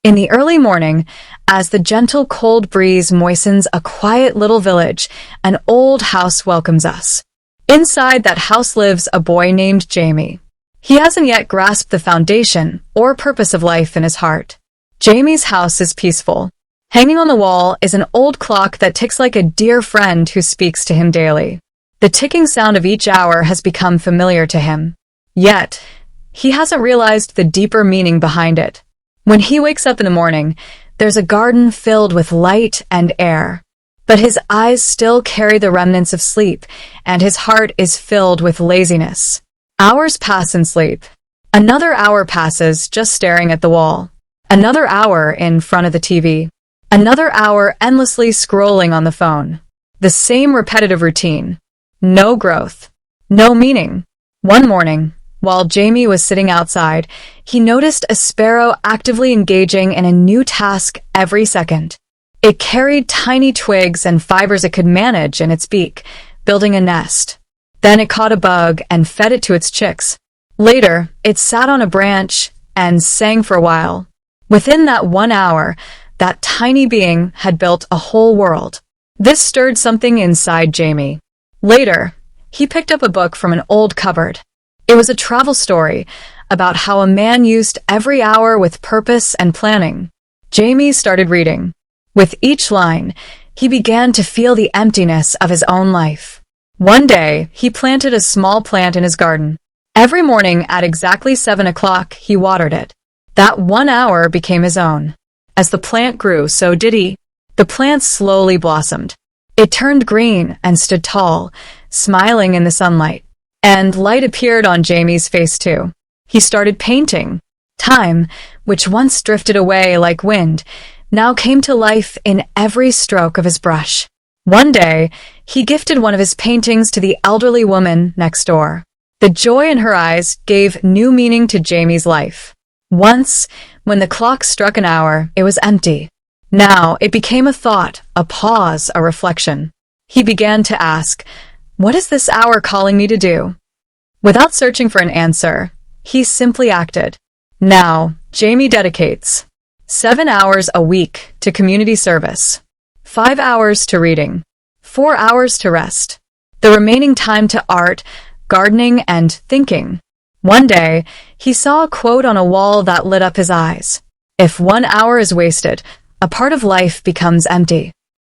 In the early morning, as the gentle cold breeze moistens a quiet little village, an old house welcomes us. Inside that house lives a boy named Jamie. He hasn't yet grasped the foundation or purpose of life in his heart. Jamie's house is peaceful. Hanging on the wall is an old clock that ticks like a dear friend who speaks to him daily. The ticking sound of each hour has become familiar to him. Yet, he hasn't realized the deeper meaning behind it. When he wakes up in the morning, there's a garden filled with light and air. But his eyes still carry the remnants of sleep, and his heart is filled with laziness. Hours pass in sleep. Another hour passes just staring at the wall. Another hour in front of the TV. Another hour endlessly scrolling on the phone. The same repetitive routine. No growth. No meaning. One morning, while Jamie was sitting outside, he noticed a sparrow actively engaging in a new task every second. It carried tiny twigs and fibers it could manage in its beak, building a nest. Then it caught a bug and fed it to its chicks. Later, it sat on a branch and sang for a while. Within that 1 hour, that tiny being had built a whole world. This stirred something inside Jamie. Later, he picked up a book from an old cupboard. It was a travel story about how a man used every hour with purpose and planning. Jamie started reading. With each line, he began to feel the emptiness of his own life. One day, he planted a small plant in his garden. Every morning at exactly 7 o'clock, he watered it. That 1 hour became his own. As the plant grew, so did he. The plant slowly blossomed. It turned green and stood tall, smiling in the sunlight. And light appeared on Jamie's face too. He started painting. Time, which once drifted away like wind, now came to life in every stroke of his brush. One day, he gifted one of his paintings to the elderly woman next door. The joy in her eyes gave new meaning to Jamie's life. Once, when the clock struck an hour, it was empty. Now, it became a thought, a pause, a reflection. He began to ask, "What is this hour calling me to do?" Without searching for an answer, he simply acted. Now, Jamie dedicates 7 hours a week to community service, 5 hours to reading, 4 hours to rest, the remaining time to art, gardening, and thinking. One day, he saw a quote on a wall that lit up his eyes. If 1 hour is wasted, a part of life becomes empty.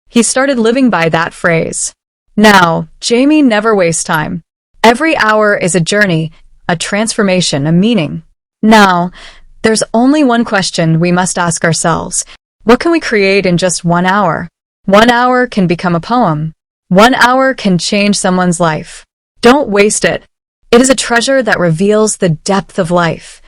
He started living by that phrase. Now, Jamie never wastes time. Every hour is a journey, a transformation, a meaning. Now, there's only one question we must ask ourselves. What can we create in just 1 hour? 1 hour can become a poem. 1 hour can change someone's life. Don't waste it. It is a treasure that reveals the depth of life.